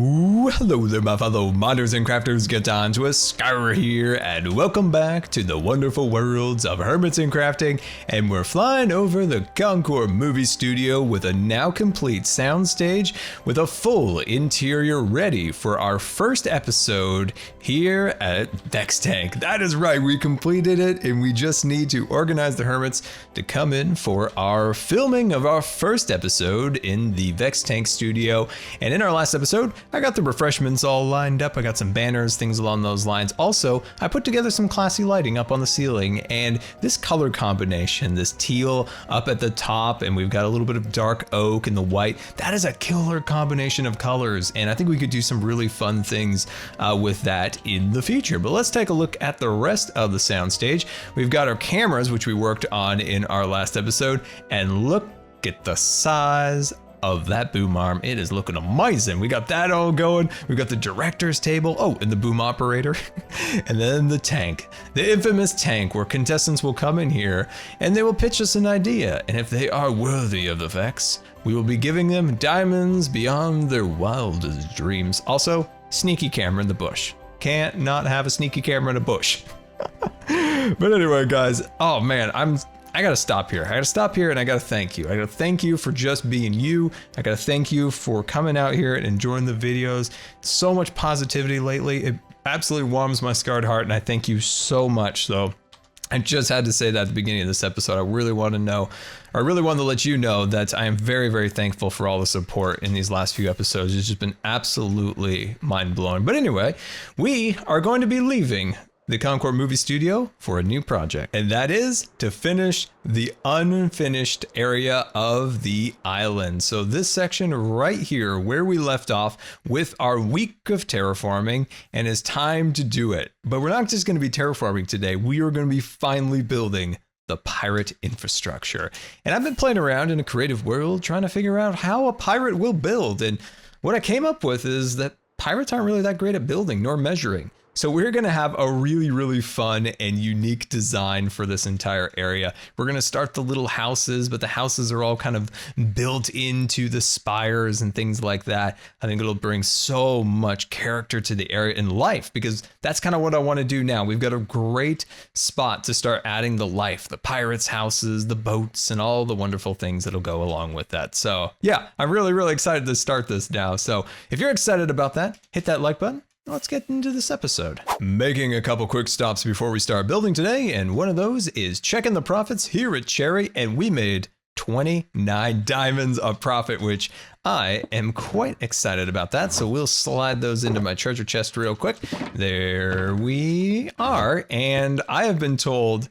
Ooh, hello there, my fellow modders and crafters. GoodTimesWithScar here, and welcome back to the wonderful worlds of Hermits and Crafting. And we're flying over the Corp movie studio with a now complete soundstage with a full interior ready for our first episode here at Vextank. That is right, we completed it, and we just need to organize the Hermits to come in for our filming of our first episode in the Vextank studio. And in our last episode, I got the refreshments all lined up. I got some banners, things along those lines. Also, I put together some classy lighting up on the ceiling, and this color combination, this teal up at the top, and we've got a little bit of dark oak and the white, that is a killer combination of colors, and I think we could do some really fun things with that in the future. But let's take a look at the rest of the soundstage. We've got our cameras, which we worked on in our last episode, and look at the size of that boom arm. It is looking amazing. We got that all going. We've got the director's table. Oh, and the boom operator. And then the tank, the infamous tank, where contestants will come in here and they will pitch us an idea. And if they are worthy of the Vex, we will be giving them diamonds beyond their wildest dreams. Also, sneaky camera in the bush. Can't not have a sneaky camera in a bush. But anyway, guys, oh man, I gotta stop here. I gotta stop here and I gotta thank you. I gotta thank you for just being you. I gotta thank you for coming out here and enjoying the videos. So much positivity lately. It absolutely warms my scarred heart, and I thank you so much. So I just had to say that at the beginning of this episode. I really want to let you know that I am very, very thankful for all the support in these last few episodes. It's just been absolutely mind-blowing. But anyway, we are going to be leaving the Corp movie studio for a new project, and that is to finish the unfinished area of the island. So this section right here where we left off with our week of terraforming, and it's time to do it. But we're not just going to be terraforming today. We are going to be finally building the pirate infrastructure. And I've been playing around in a creative world trying to figure out how a pirate will build. And what I came up with is that pirates aren't really that great at building nor measuring. So we're gonna have a really, really fun and unique design for this entire area. We're gonna start the little houses, but the houses are all kind of built into the spires and things like that. I think it'll bring so much character to the area and life, because that's kind of what I wanna do now. We've got a great spot to start adding the life, the pirates' houses, the boats, and all the wonderful things that'll go along with that. So yeah, I'm really, really excited to start this now. So if you're excited about that, hit that like button. Let's get into this episode. Making a couple quick stops before we start building today, and one of those is checking the profits here at Cherry, and we made 29 diamonds of profit, which I am quite excited about that. So we'll slide those into my treasure chest real quick. There we are, and I have been told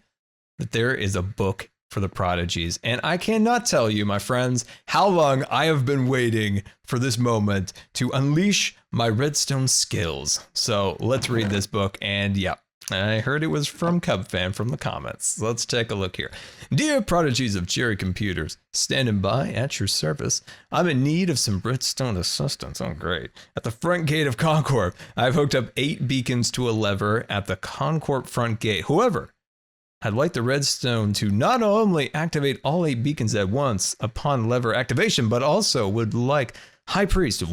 that there is a book for the prodigies, and I cannot tell you, my friends, how long I have been waiting for this moment to unleash my redstone skills. So let's read this book, and yeah, I heard it was from Cub Fan from the comments. Let's take a look here. Dear prodigies of Cherry Computers, standing by at your service. I'm in need of some redstone assistance. Oh, great. At the front gate of Corp, I've hooked up 8 beacons to a lever at the Corp front gate. However, I'd like the redstone to not only activate all 8 beacons at once upon lever activation, but also would like High Priest to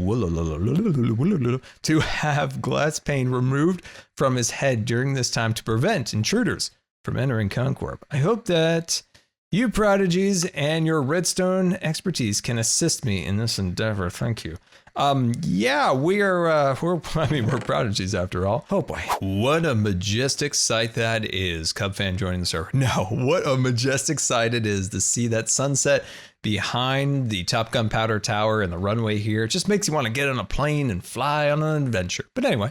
have glass pane removed from his head during this time to prevent intruders from entering Corp. I hope that you prodigies and your redstone expertise can assist me in this endeavor. Thank you. Yeah, we're prodigies after all. Oh boy. What a majestic sight that is. Cub Fan joining the server. No, what a majestic sight it is to see that sunset behind the Top Gun Powder Tower and the runway here. It just makes you want to get on a plane and fly on an adventure. But anyway,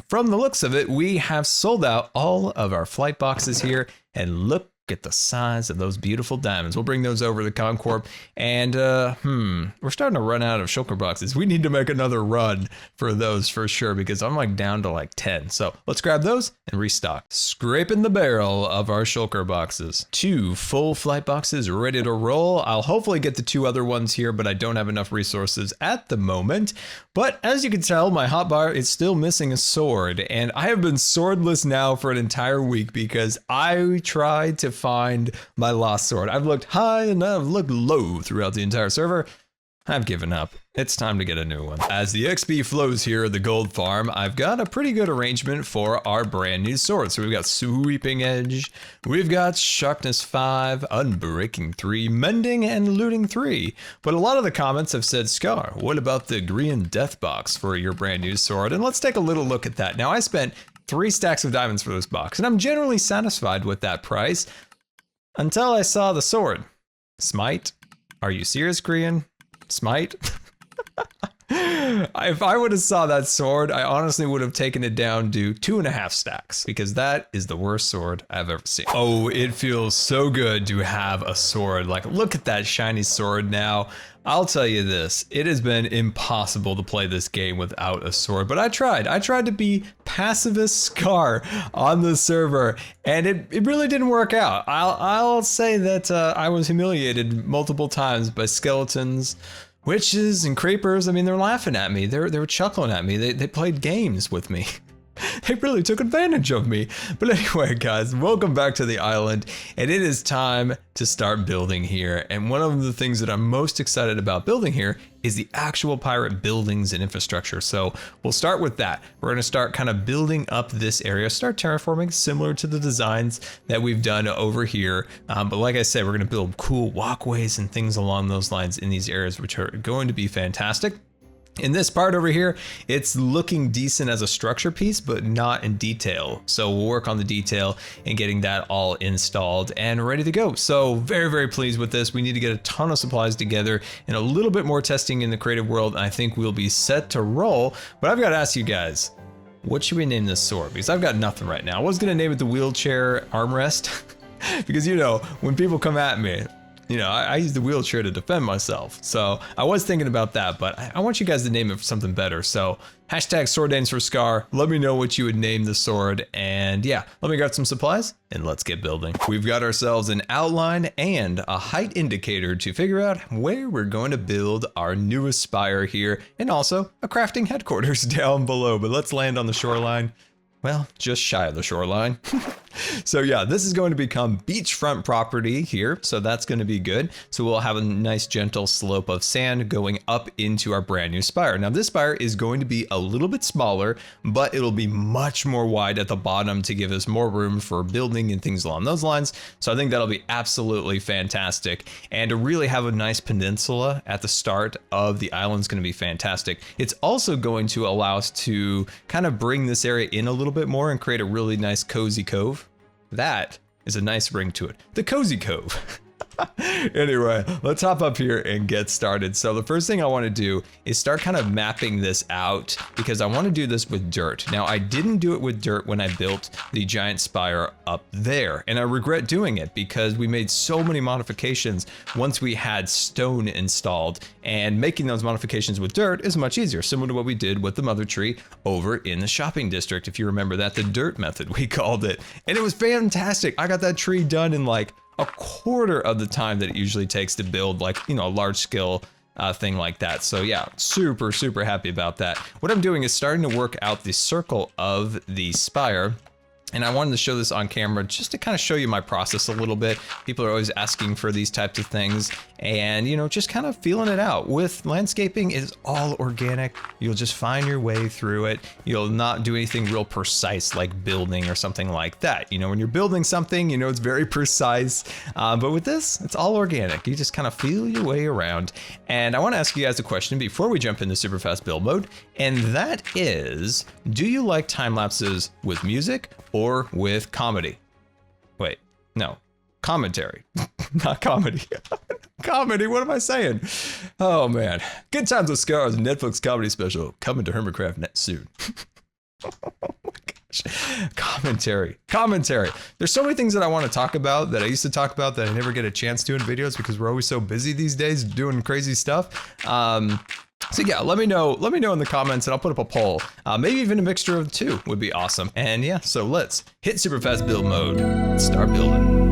from the looks of it, we have sold out all of our flight boxes here, and look at the size of those beautiful diamonds. We'll bring those over to Corp, and we're starting to run out of shulker boxes. We need to make another run for those for sure, because I'm like down to like 10. So let's grab those and restock. Scraping the barrel of our shulker boxes. 2 full flight boxes ready to roll. I'll hopefully get the 2 other ones here, but I don't have enough resources at the moment. But as you can tell, my hotbar is still missing a sword, and I have been swordless now for an entire week because I tried to find my lost sword. I've looked high and I've looked low throughout the entire server. I've given up. It's time to get a new one. As the XP flows here at the gold farm, I've got a pretty good arrangement for our brand new sword. So we've got Sweeping Edge, we've got Sharpness 5, Unbreaking 3, Mending, and Looting 3. But a lot of the comments have said, Scar, what about the green death box for your brand new sword? And let's take a little look at that. Now I spent 3 stacks of diamonds for this box, and I'm generally satisfied with that price until I saw the sword. Smite? Are you serious, Korean? Smite? If I would have saw that sword, I honestly would have taken it down to 2.5 stacks because that is the worst sword I've ever seen. Oh, it feels so good to have a sword. Like, look at that shiny sword now. I'll tell you this, it has been impossible to play this game without a sword, but I tried to be pacifist Scar on the server, and it really didn't work out. I'll say that I was humiliated multiple times by skeletons, witches, and creepers. I mean, they're laughing at me. They were chuckling at me. They played games with me. They really took advantage of me. But anyway, guys, welcome back to the island, and it is time to start building here. And one of the things that I'm most excited about building here is the actual pirate buildings and infrastructure. So we'll start with that. We're going to start kind of building up this area, start terraforming similar to the designs that we've done over here. But like I said, we're going to build cool walkways and things along those lines in these areas, which are going to be fantastic. In this part over here, it's looking decent as a structure piece, but not in detail. So we'll work on the detail and getting that all installed and ready to go. So very, very pleased with this. We need to get a ton of supplies together and a little bit more testing in the creative world. And I think we'll be set to roll. But I've got to ask you guys, what should we name this sword? Because I've got nothing right now. I was going to name it the wheelchair armrest because, you know, when people come at me, you know, I use the wheelchair to defend myself. So I was thinking about that, but I want you guys to name it for something better. So hashtag sword names for Scar. Let me know what you would name the sword. And yeah, let me grab some supplies and let's get building. We've got ourselves an outline and a height indicator to figure out where we're going to build our newest spire here, and also a crafting headquarters down below. But let's land on the shoreline. Well, just shy of the shoreline. So yeah, this is going to become beachfront property here. So that's going to be good. So we'll have a nice gentle slope of sand going up into our brand new spire. Now this spire is going to be a little bit smaller, but it'll be much more wide at the bottom to give us more room for building and things along those lines. So I think that'll be absolutely fantastic. And to really have a nice peninsula at the start of the island is going to be fantastic. It's also going to allow us to kind of bring this area in a little bit more and create a really nice cozy cove. That is a nice ring to it. The cozy cove. Anyway, let's hop up here and get started. So the first thing I want to do is start kind of mapping this out because I want to do this with dirt. Now I didn't do it with dirt when I built the giant spire up there, and I regret doing it because we made so many modifications once we had stone installed, and making those modifications with dirt is much easier, similar to what we did with the mother tree over in the shopping district. If you remember that, the dirt method we called it, and it was fantastic. I got that tree done in like a quarter of the time that it usually takes to build, like, you know, a large scale thing like that. So yeah, super happy about that. What I'm doing is starting to work out the circle of the spire. And I wanted to show this on camera just to kind of show you my process a little bit. People are always asking for these types of things, and, you know, just kind of feeling it out. With landscaping, it's all organic. You'll just find your way through it. You'll not do anything real precise like building or something like that. You know, when you're building something, you know, it's very precise. But with this, it's all organic. You just kind of feel your way around. And I want to ask you guys a question before we jump into super fast build mode. And that is, do you like time lapses with music or with comedy? Wait, no, commentary, not comedy. Comedy, what am I saying? Oh man, Good Times with Scar's Netflix comedy special coming to Hermitcraft net soon. Oh my gosh. Commentary. There's so many things that I want to talk about that I used to talk about that I never get a chance to in videos because we're always so busy these days doing crazy stuff. So yeah, let me know in the comments and I'll put up a poll. Maybe even a mixture of the two would be awesome. And yeah, so let's hit super fast build mode and start building.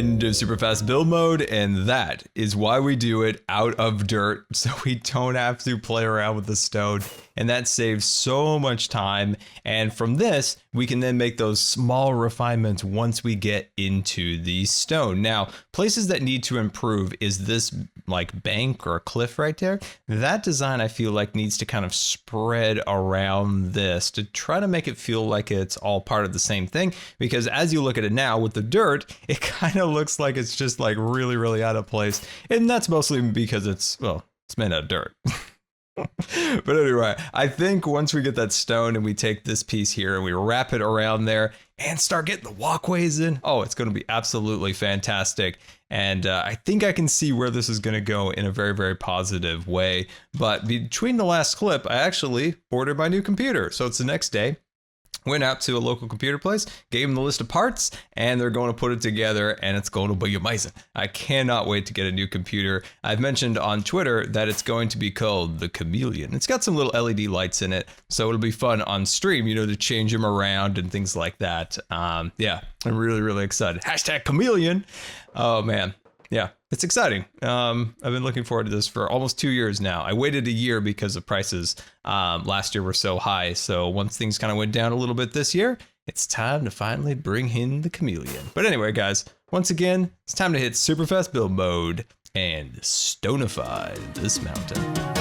End of super fast build mode, and that is why we do it out of dirt, so we don't have to play around with the stone, and that saves so much time. And from this, we can then make those small refinements once we get into the stone. Now, places that need to improve is this like bank or cliff right there. That design I feel like needs to kind of spread around this to try to make it feel like it's all part of the same thing, because as you look at it now with the dirt, it kind of looks like it's just like really out of place, and that's mostly because it's made out of dirt. But anyway, I think once we get that stone and we take this piece here and we wrap it around there and start getting the walkways in, oh, it's going to be absolutely fantastic. And I think I can see where this is going to go in a very positive way. But between the last clip, I actually ordered my new computer. So it's the next day. Went out to a local computer place, gave them the list of parts, and they're going to put it together, and it's going to be amazing. I cannot wait to get a new computer. I've mentioned on Twitter that it's going to be called the Chameleon. It's got some little LED lights in it, so it'll be fun on stream, you know, to change them around and things like that. Yeah, I'm really excited. Hashtag Chameleon. Oh, man. Yeah, it's exciting. I've been looking forward to this for almost 2 years now. I waited a year because the prices last year were so high. So once things kind of went down a little bit this year, it's time to finally bring in the Chameleon. But anyway, guys, once again, it's time to hit super fast build mode and stonify this mountain.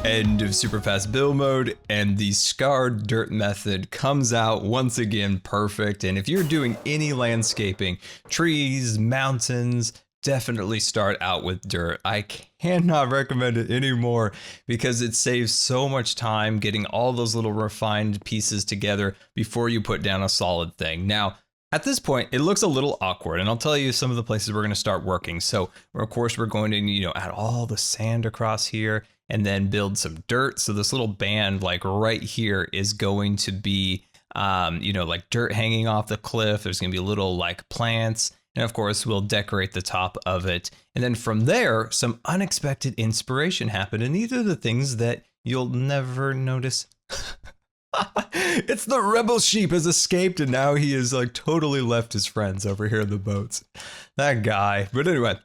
End of super fast build mode, and the scarred dirt method comes out once again perfect. And if you're doing any landscaping, trees, mountains, definitely start out with dirt. I cannot recommend it anymore because it saves so much time getting all those little refined pieces together before you put down a solid thing. Now, at this point, it looks a little awkward, and I'll tell you some of the places we're going to start working. So, of course, we're going to, add all the sand across here and then build some dirt. So this little band, like right here, is going to be, like dirt hanging off the cliff. There's going to be little like plants. And of course, we'll decorate the top of it. And then from there, some unexpected inspiration happened. And these are the things that you'll never notice. It's the rebel sheep has escaped, and now he is like totally left his friends over here in the boats. That guy. But anyway,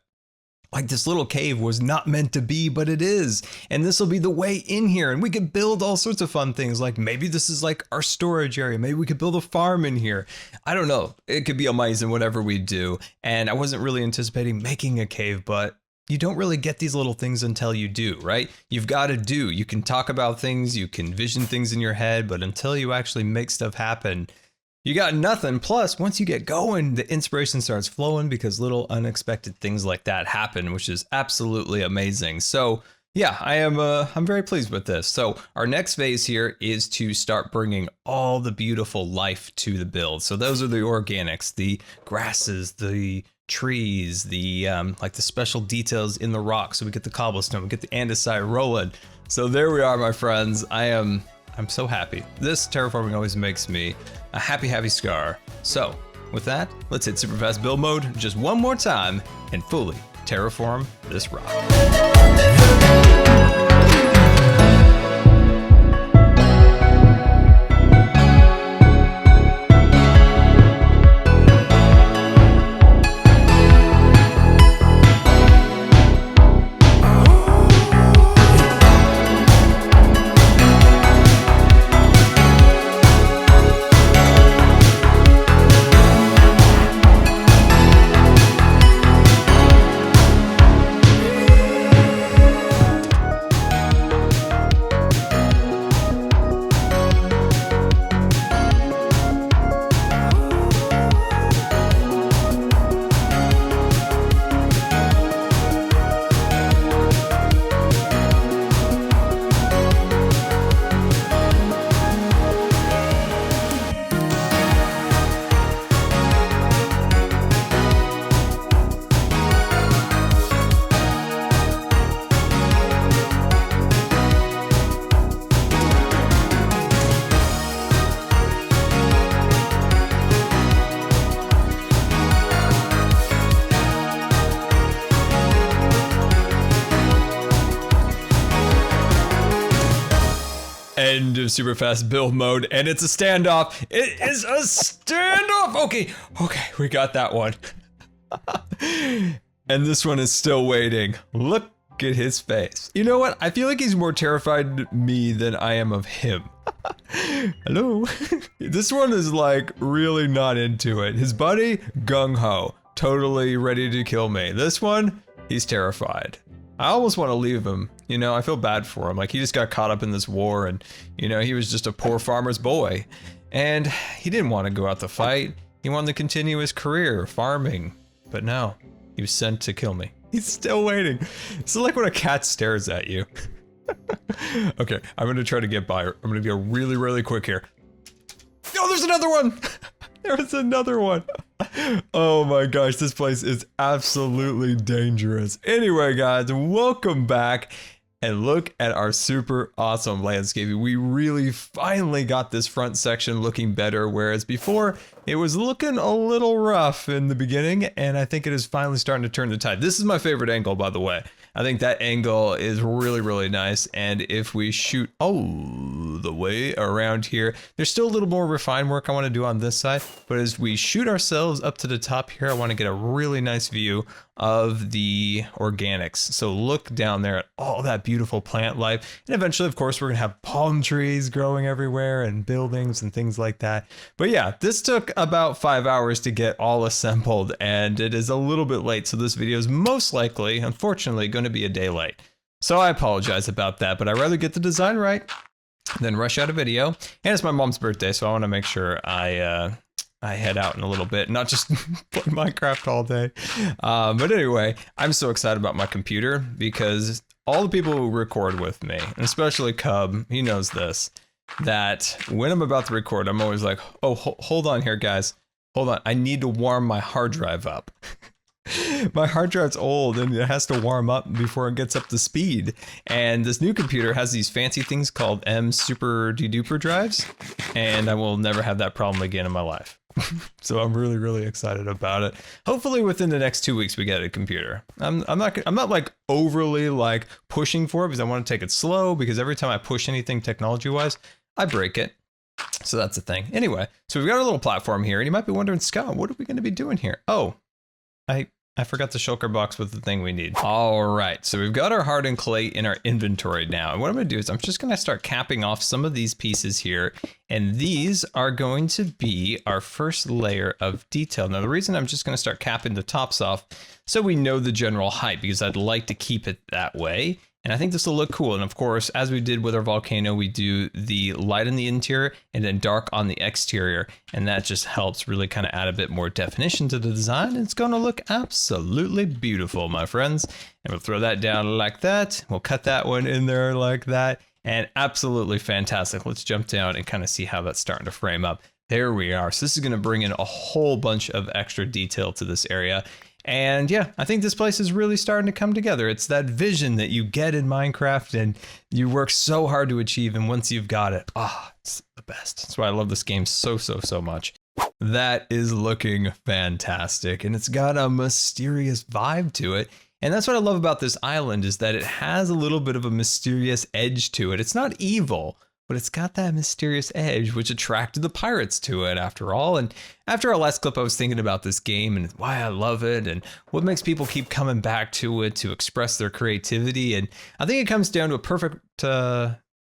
like this little cave was not meant to be, but it is. And this will be the way in here. And we could build all sorts of fun things. Like maybe this is like our storage area. Maybe we could build a farm in here. I don't know. It could be amazing whatever we do. And I wasn't really anticipating making a cave, but you don't really get these little things until you do, right? You've got to do. You can talk about things, you can vision things in your head, but until you actually make stuff happen, you got nothing. Plus, once you get going, the inspiration starts flowing because little unexpected things like that happen, which is absolutely amazing. So yeah, I'm very pleased with this. So our next phase here is to start bringing all the beautiful life to the build. So those are the organics, the grasses, the trees, the like the special details in the rock. So we get the cobblestone, we get the andesite rolling. So there we are, my friends. I'm so happy. This terraforming always makes me a happy Scar. So with that, let's hit super fast build mode just one more time and fully terraform this rock. end of super fast build mode, and it's a standoff. It is a standoff. Okay, we got that one. And this one is still waiting. Look at his face. You know what? I feel like he's more terrified of me than I am of him. Hello. This one is like really not into it. His buddy, gung-ho, totally ready to kill me. This one, he's terrified. I almost want to leave him. You know, I feel bad for him. Like, he just got caught up in this war, and, you know, he was just a poor farmer's boy. And he didn't want to go out to fight. He wanted to continue his career farming. But no, he was sent to kill me. He's still waiting. It's like when a cat stares at you. Okay, I'm gonna try to get by. I'm gonna go really, really quick here. Oh, there's another one! There's another one. Oh my gosh, this place is absolutely dangerous. Anyway, guys, welcome back. And look at our super awesome landscaping. We really finally got this front section looking better, whereas before it was looking a little rough in the beginning, and I think it is finally starting to turn the tide. This is my favorite angle, by the way. I think that angle is really, really nice, and if we shoot all the way around here, there's still a little more refined work I want to do on this side, but as we shoot ourselves up to the top here, I want to get a really nice view of the organics. So look down there at all that beautiful plant life, and eventually, of course, we're gonna have palm trees growing everywhere and buildings and things like that. But yeah, this took about 5 hours to get all assembled, and it is a little bit late, so this video is most likely, unfortunately, going to be a day late. So I apologize about that, but I'd rather get the design right than rush out a video. And it's my mom's birthday, so I want to make sure I head out in a little bit, not just play Minecraft all day. But anyway, I'm so excited about my computer because all the people who record with me, and especially Cub, he knows this, that when I'm about to record, I'm always like, oh, hold on here, guys. Hold on, I need to warm my hard drive up. My hard drive's old and it has to warm up before it gets up to speed. And this new computer has these fancy things called M super duper drives, and I will never have that problem again in my life. So I'm really, really excited about it. Hopefully within the next 2 weeks we get a computer. I'm not like overly like pushing for it because I want to take it slow, because every time I push anything technology wise, I break it. So that's the thing. Anyway, so we've got a little platform here, and you might be wondering, Scott, what are we going to be doing here? Oh, I forgot the shulker box with the thing we need. All right, so we've got our hardened clay in our inventory now. And what I'm gonna do is I'm just gonna start capping off some of these pieces here. And these are going to be our first layer of detail. Now, the reason I'm just gonna start capping the tops off so we know the general height, because I'd like to keep it that way. And I think this will look cool. And of course, as we did with our volcano, we do the light in the interior and then dark on the exterior. And that just helps really kind of add a bit more definition to the design. It's going to look absolutely beautiful, my friends. And we'll throw that down like that. We'll cut that one in there like that. And absolutely fantastic. Let's jump down and kind of see how that's starting to frame up. There we are. So this is going to bring in a whole bunch of extra detail to this area. And yeah, I think this place is really starting to come together. It's that vision that you get in Minecraft and you work so hard to achieve. And once you've got it, it's the best. That's why I love this game so much. That is looking fantastic. And it's got a mysterious vibe to it. And that's what I love about this island, is that it has a little bit of a mysterious edge to it. It's not evil, but it's got that mysterious edge, which attracted the pirates to it after all. And after our last clip, I was thinking about this game and why I love it and what makes people keep coming back to it to express their creativity. And I think it comes down to a perfect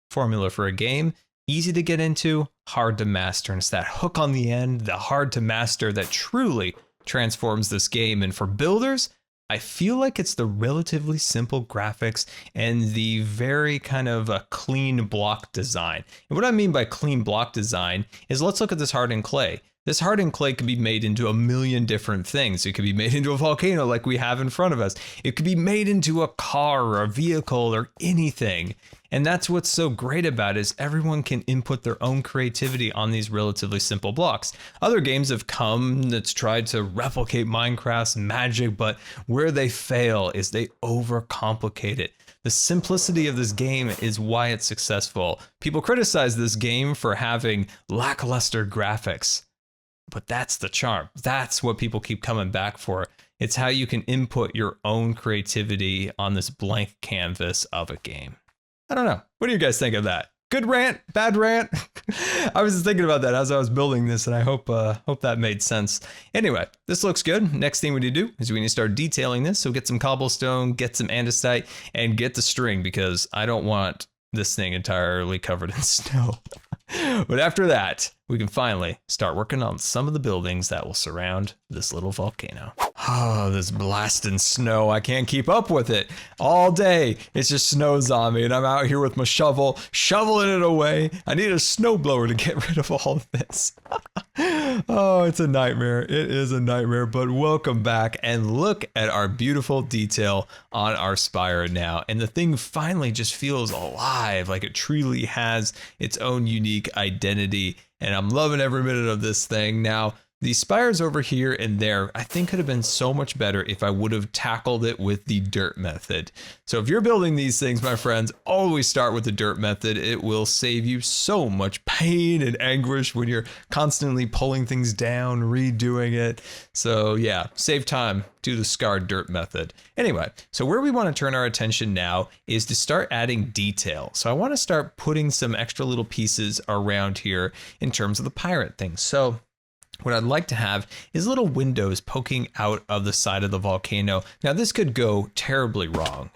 formula for a game. Easy to get into, hard to master. And it's that hook on the end, the hard to master, that truly transforms this game. And for builders, I feel like it's the relatively simple graphics and the very kind of a clean block design. And what I mean by clean block design is, let's look at this hardened clay. This hardened clay could be made into a million different things. It could be made into a volcano like we have in front of us. It could be made into a car or a vehicle or anything. And that's what's so great about it, is everyone can input their own creativity on these relatively simple blocks. Other games have come that's tried to replicate Minecraft's magic, but where they fail is they overcomplicate it. The simplicity of this game is why it's successful. People criticize this game for having lackluster graphics, but that's the charm. That's what people keep coming back for. It's how you can input your own creativity on this blank canvas of a game. I don't know. What do you guys think of that? Good rant, bad rant. I was just thinking about that as I was building this, and I hope that made sense. Anyway, this looks good. Next thing we need to do is we need to start detailing this. So get some cobblestone, get some andesite, and get the string, because I don't want this thing entirely covered in snow. But after that, we can finally start working on some of the buildings that will surround this little volcano. Oh, this blasting snow. I can't keep up with it. All day, it's just snows on me, and I'm out here with my shovel, shoveling it away. I need a snowblower to get rid of all of this. Oh, it's a nightmare. It is a nightmare, but welcome back, and look at our beautiful detail on our spire now. And the thing finally just feels alive, like it truly has its own unique identity. And I'm loving every minute of this thing. Now, the spires over here and there, I think could have been so much better if I would have tackled it with the dirt method. So if you're building these things, my friends, always start with the dirt method. It will save you so much pain and anguish when you're constantly pulling things down, redoing it. So yeah, save time, do the Scar dirt method. Anyway, so where we want to turn our attention now is to start adding detail. So I want to start putting some extra little pieces around here in terms of the pirate thing. So what I'd like to have is little windows poking out of the side of the volcano. Now this could go terribly wrong,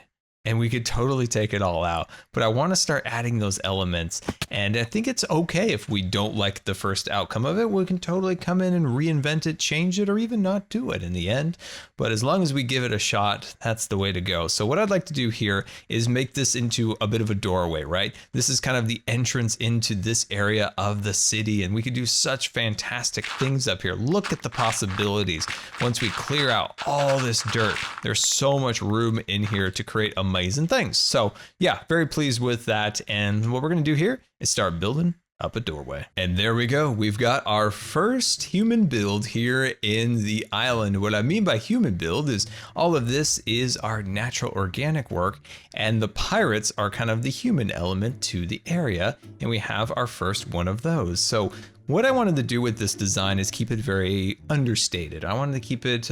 and we could totally take it all out, but I want to start adding those elements. And I think it's okay if we don't like the first outcome of it. We can totally come in and reinvent it, change it, or even not do it in the end. But as long as we give it a shot, that's the way to go. So what I'd like to do here is make this into a bit of a doorway, right? This is kind of the entrance into this area of the city, and we could do such fantastic things up here. Look at the possibilities. Once we clear out all this dirt, there's so much room in here to create amazing things. So yeah, very pleased with that. And what we're going to do here is start building up a doorway. And there we go. We've got our first human build here in the island. What I mean by human build is all of this is our natural organic work, and the pirates are kind of the human element to the area. And we have our first one of those. So what I wanted to do with this design is keep it very understated. I wanted to keep it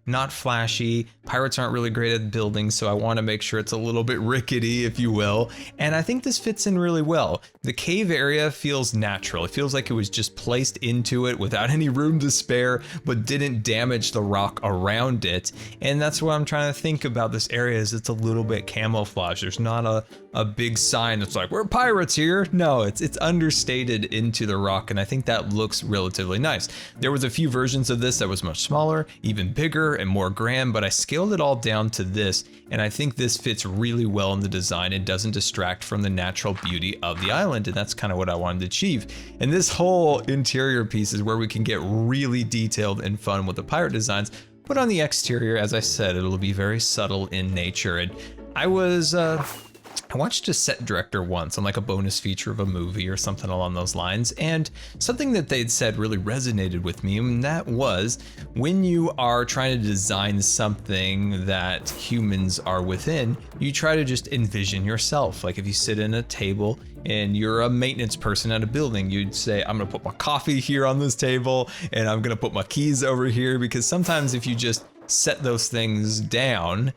not flashy. Pirates aren't really great at building, so I want to make sure it's a little bit rickety, if you will. And I think this fits in really well. The cave area feels natural. It feels like it was just placed into it without any room to spare, but didn't damage the rock around it. And that's what I'm trying to think about this area, is it's a little bit camouflage. There's not a big sign that's like, we're pirates here. No, it's understated into the rock, and I think that looks relatively nice. There was a few versions of this that was much smaller, even bigger and more grand, but I scaled it all down to this, and I think this fits really well in the design. It doesn't distract from the natural beauty of the island, and that's kind of what I wanted to achieve. And this whole interior piece is where we can get really detailed and fun with the pirate designs. But on the exterior, as I said, it'll be very subtle in nature. And I watched a set director once on like a bonus feature of a movie or something along those lines, and something that they'd said really resonated with me, and that was when you are trying to design something that humans are within, you try to just envision yourself. Like if you sit in a table and you're a maintenance person at a building, you'd say, I'm gonna put my coffee here on this table, and I'm gonna put my keys over here, because sometimes if you just set those things down,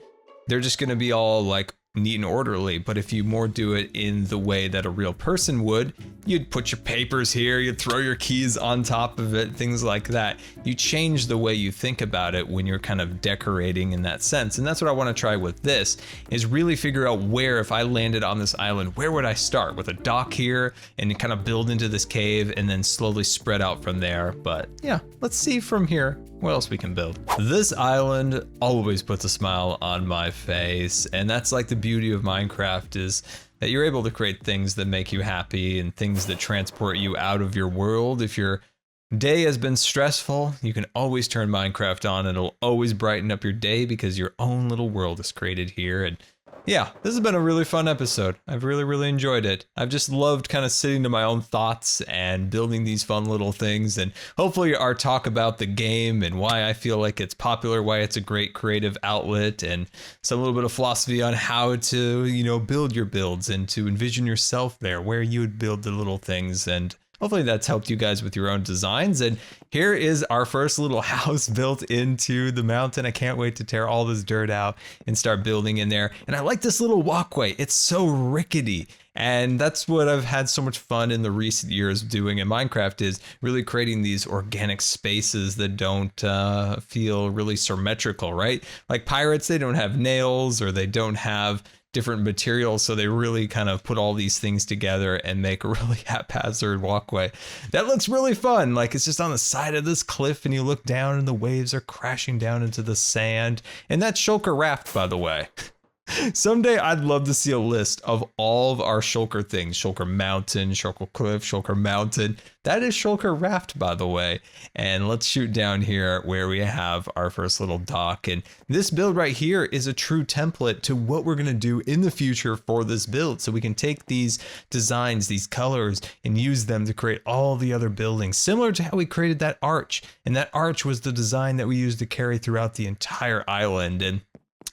they're just gonna be all like neat and orderly. But if you more do it in the way that a real person would, you'd put your papers here, you'd throw your keys on top of it, things like that. You change the way you think about it when you're kind of decorating in that sense. And that's what I want to try with this, is really figure out where, if I landed on this island, where would I start? With a dock here and kind of build into this cave and then slowly spread out from there. But yeah, let's see from here what else we can build. This island always puts a smile on my face, and that's like the beauty of Minecraft, is that you're able to create things that make you happy and things that transport you out of your world. If your day has been stressful, you can always turn Minecraft on and it'll always brighten up your day, because your own little world is created here. And yeah, this has been a really fun episode. I've really enjoyed it. I've just loved kind of sitting to my own thoughts and building these fun little things. And hopefully our talk about the game and why I feel like it's popular, why it's a great creative outlet, and some little bit of philosophy on how to, build your builds and to envision yourself there, where you would build the little things. And hopefully that's helped you guys with your own designs. And here is our first little house built into the mountain. I can't wait to tear all this dirt out and start building in there. And I like this little walkway. It's so rickety. And that's what I've had so much fun in the recent years doing in Minecraft, is really creating these organic spaces that don't feel really symmetrical, right? Like pirates, they don't have nails or they don't have different materials, so they really kind of put all these things together and make a really haphazard walkway. That looks really fun. Like it's just on the side of this cliff and you look down and the waves are crashing down into the sand. And that's Shulker Raft, by the way. Someday I'd love to see a list of all of our shulker things. Shulker Mountain, Shulker Cliff, Shulker Mountain. That is Shulker Raft, by the way. And let's shoot down here where we have our first little dock. And this build right here is a true template to what we're going to do in the future for this build. So we can take these designs, these colors, and use them to create all the other buildings, similar to how we created that arch. And that arch was the design that we used to carry throughout the entire island. And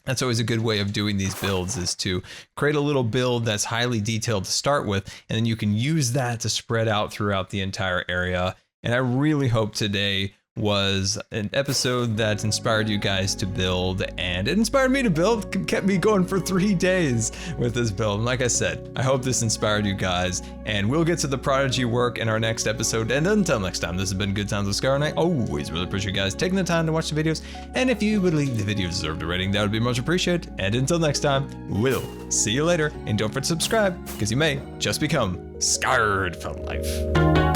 that's always a good way of doing these builds, is to create a little build that's highly detailed to start with, and then you can use that to spread out throughout the entire area. And I really hope today was an episode that inspired you guys to build, and it inspired me to build, kept me going for 3 days with this build. And like I said, I hope this inspired you guys, and we'll get to the prodigy work in our next episode. And until next time, this has been Good Times with Scar, and I always really appreciate you guys taking the time to watch the videos. And if you believe the video deserved a rating, that would be much appreciated. And until next time, we'll see you later. And don't forget to subscribe, because you may just become scarred for life.